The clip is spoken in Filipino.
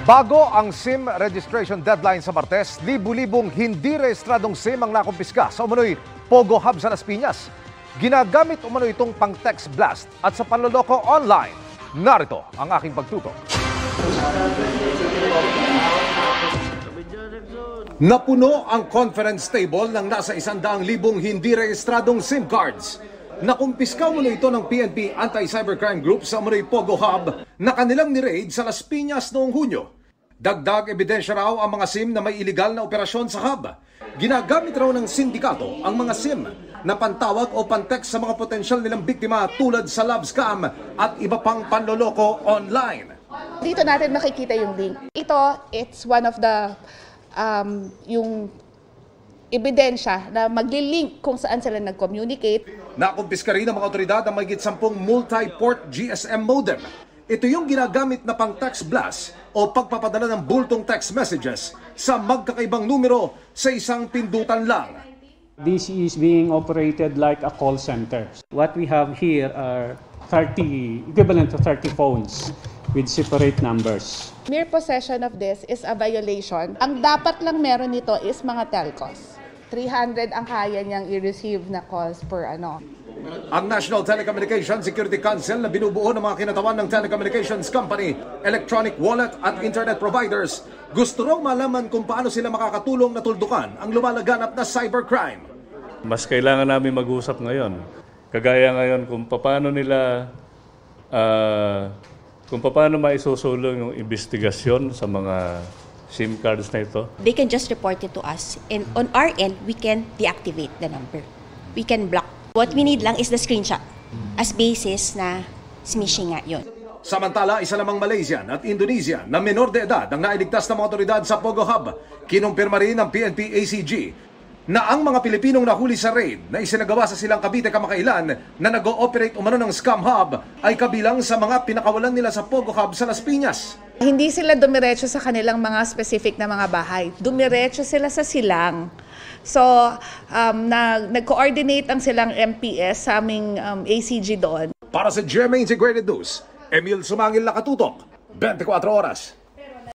Bago ang SIM registration deadline sa Martes, libu-libong hindi rehistradong SIM ang nakumpiska sa umano'y Pogo Hub sa Las Piñas. Ginagamit umano itong pang-text blast at sa panloloko online. Narito ang aking pagtutok. Napuno ang conference table ng nasa 100,000 hindi rehistradong SIM cards. Nakumpiska muna ito ng PNP Anti-Cybercrime Group sa umano'y Pogo Hub na kanilang ni-raid sa Las Piñas noong Hunyo. Dagdag ebidensya raw ang mga SIM na may iligal na operasyon sa hub. Ginagamit raw ng sindikato ang mga SIM na pantawag o pantext sa mga potensyal nilang biktima tulad sa love scam at iba pang panloloko online. Dito natin makikita yung link. It's one of the yung ebidensya na magli-link kung saan sila nag-communicate. Nakumpiska rin ng mga otoridad ang mahigit 10 multi-port GSM modem. Ito yung ginagamit na pang-text blast o pagpapadala ng bultong text messages sa magkakaibang numero sa isang pindutan lang. This is being operated like a call center. What we have here are equivalent to 30 phones with separate numbers. Mere possession of this is a violation. Ang dapat lang meron nito is mga telcos. 300 ang kaya niyang i-receive na calls per ano. Ang National Telecommunications Security Council na binubuo ng mga kinatawan ng telecommunications company, electronic wallet at internet providers, gusto raw malaman kung paano sila makakatulong na tuldukan ang lumalaganap na cybercrime. Mas kailangan namin mag-usap ngayon. Kagaya ngayon kung paano maisosulong yung investigasyon sa mga SIM cards na ito. They can just report it to us, and on our end, we can deactivate the number. We can block. What we need lang is the screenshot as basis na smishing nga yun. Samantala, isa lamang Malaysian at Indonesian na menor de edad ang nailigtas ng mga otoridad sa Pogo Hub. Kinumpirma rin ng PNP ACG na ang mga Pilipinong nahuli sa raid na isinagawa sa Silang Cavite kamakailan na nag-ooperate umano ng scam hub ay kabilang sa mga pinakawalan nila sa Pogo Hub sa Las Piñas. Hindi sila dumiretso sa kanilang mga specific na mga bahay. Dumiretso sila sa silang. So, nag-coordinate ang silang MPS sa aming ACG doon. Para sa GMA Integrated News, Emil Sumangil nakatutok, 24 oras.